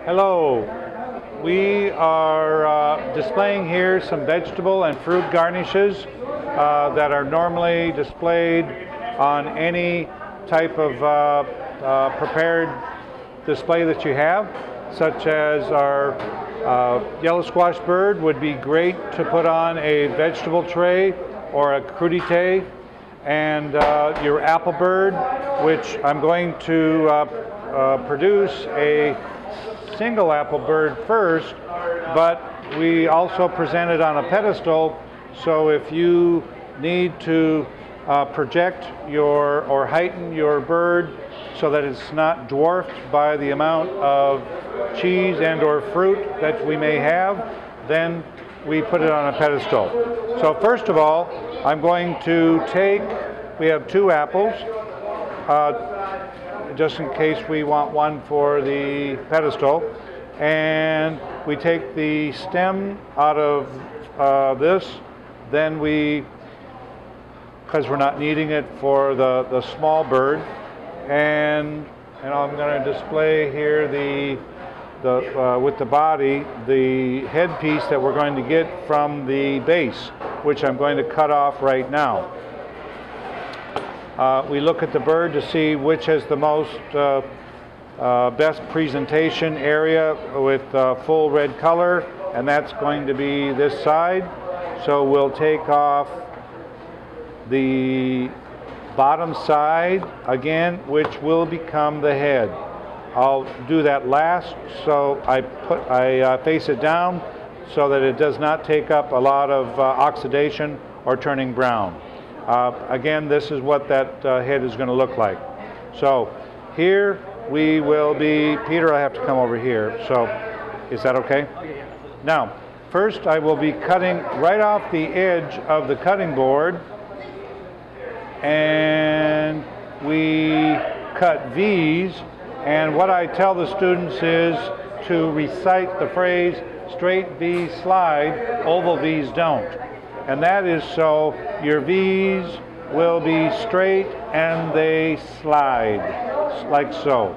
Hello. We are displaying here some vegetable and fruit garnishes that are normally displayed on any type of prepared display that you have, such as our yellow squash bird would be great to put on a vegetable tray or a crudité, and your apple bird, which I'm going to produce a single apple bird first, but we also present it on a pedestal, so if you need to project your or heighten your bird so that it's not dwarfed by the amount of cheese and or fruit that we may have, then we put it on a pedestal. So first of all, I'm going to take, we have 2 apples, just in case we want one for the pedestal, and we take the stem out of this, then because we're not needing it for the small bird, and I'm going to display here with the body the headpiece that we're going to get from the base, which I'm going to cut off right now. We look at the bird to see which has the most best presentation area with full red color, and that's going to be this side. So we'll take off the bottom side again, which will become the head. I'll do that last, so I face it down so that it does not take up a lot of oxidation or turning brown. Again, this is what that head is going to look like. So here we will be, Peter, I have to come over here. So is that okay? Now, first I will be cutting right off the edge of the cutting board, and we cut V's, and what I tell the students is to recite the phrase, straight V's slide, oval V's don't. And that is so your V's will be straight and they slide, like so.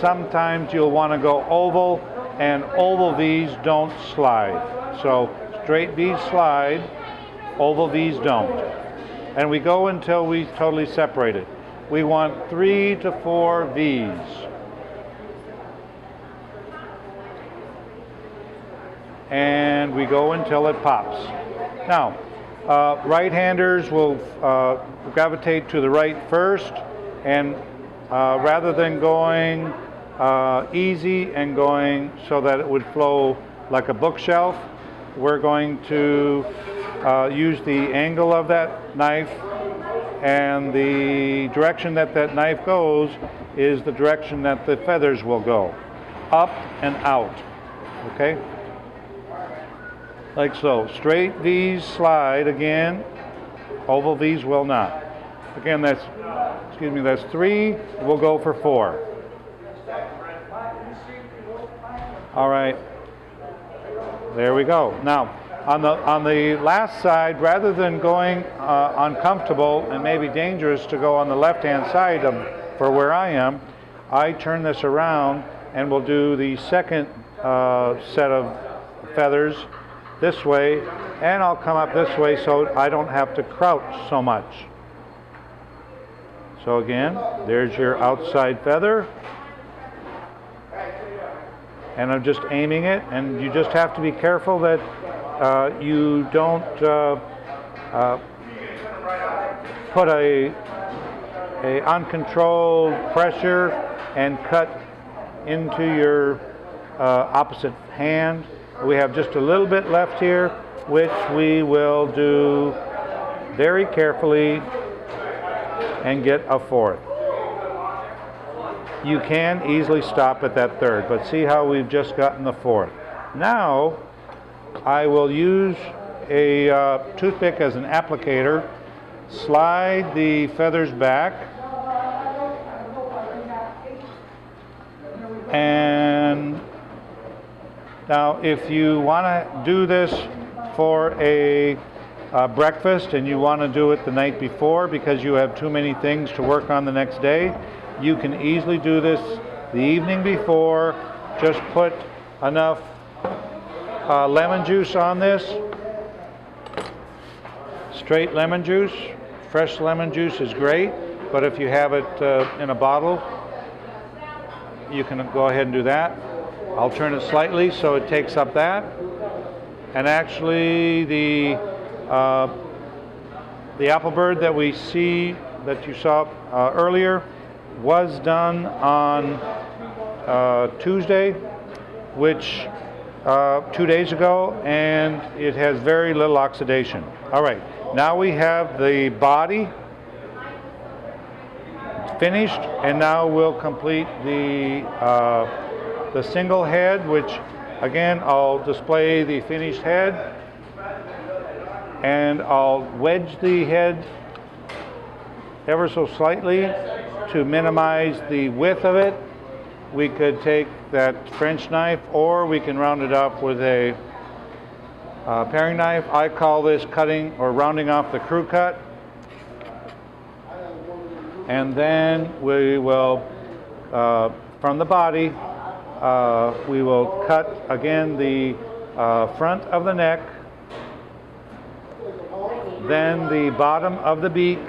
Sometimes you'll want to go oval, and oval V's don't slide. So straight V's slide, oval V's don't. And we go until we totally separate it. We want 3 to 4 V's. And we go until it pops. Now, right-handers will gravitate to the right first, and rather than going easy and going so that it would flow like a bookshelf, we're going to use the angle of that knife, and the direction that that knife goes is the direction that the feathers will go, up and out, okay? Like so. Straight V's slide again, oval V's will not. Again, that's 3, we'll go for 4. All right, there we go. Now, on the last side, rather than going uncomfortable and maybe dangerous to go on the left-hand side for where I am, I turn this around and we'll do the second set of feathers this way, and I'll come up this way so I don't have to crouch so much. So again, there's your outside feather, and I'm just aiming it, and you just have to be careful that you don't put a uncontrolled pressure and cut into your opposite hand. We have just a little bit left here, which we will do very carefully and get a 4th. You can easily stop at that 3rd, but see how we've just gotten the 4th. Now, I will use a toothpick as an applicator, slide the feathers back, and now if you want to do this for a breakfast and you want to do it the night before because you have too many things to work on the next day, you can easily do this the evening before just put enough lemon juice on this. Straight lemon juice, fresh lemon juice is great, but if you have it in a bottle, you can go ahead and do that. I'll turn it slightly so it takes up that. And actually the apple bird that we see, that you saw earlier, was done on Tuesday, which 2 days ago, and it has very little oxidation. All right, now we have the body finished, and now we'll complete the single head, which again I'll display the finished head, and I'll wedge the head ever so slightly to minimize the width of it. We could take that French knife, or we can round it up with a paring knife. I call this cutting or rounding off the crew cut. And then we will, from the body, we will cut again the front of the neck, then the bottom of the beak.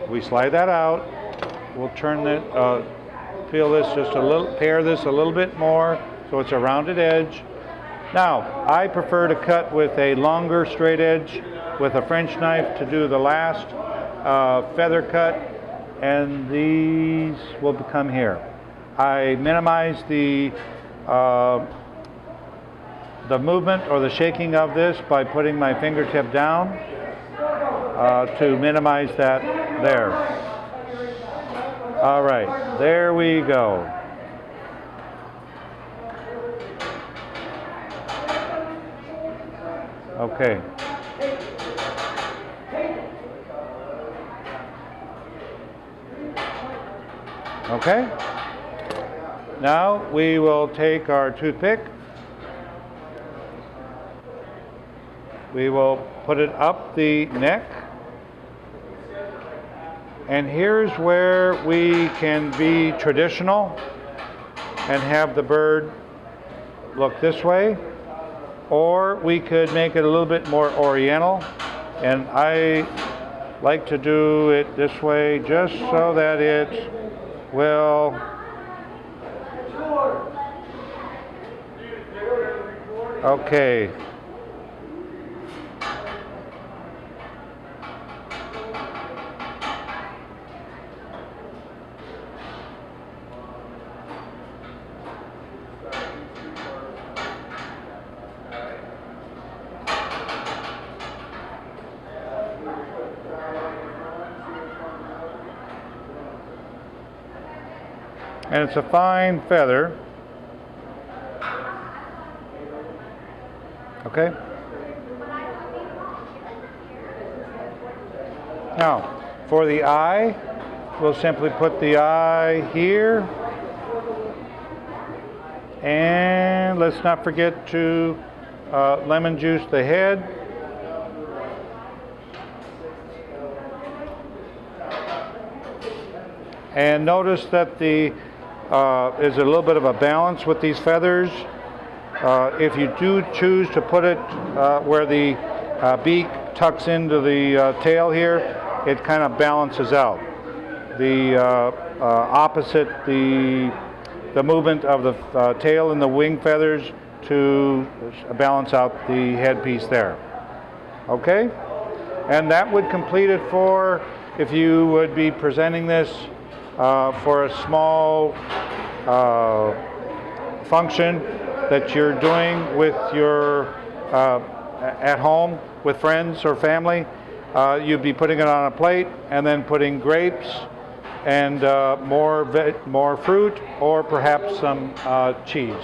We slide that out. We'll turn it, peel this just a little, pare this a little bit more so it's a rounded edge. Now, I prefer to cut with a longer straight edge with a French knife to do the last feather cut, and these will come here. I minimize the movement or the shaking of this by putting my fingertip down to minimize that there. All right, there we go. Okay. Okay. Now we will take our toothpick. We will put it up the neck. And here's where we can be traditional and have the bird look this way, or we could make it a little bit more oriental, and I like to do it this way just so that it will okay. And it's a fine feather. Okay. Now, for the eye, we'll simply put the eye here. And let's not forget to lemon juice the head. And notice that the is a little bit of a balance with these feathers. If you do choose to put it where the beak tucks into the tail here, it kind of balances out. The opposite, the movement of the tail and the wing feathers to balance out the headpiece there. Okay? And that would complete it for, if you would be presenting this for a small function that you're doing with your at home with friends or family. You'd be putting it on a plate and then putting grapes and more fruit, or perhaps some cheese.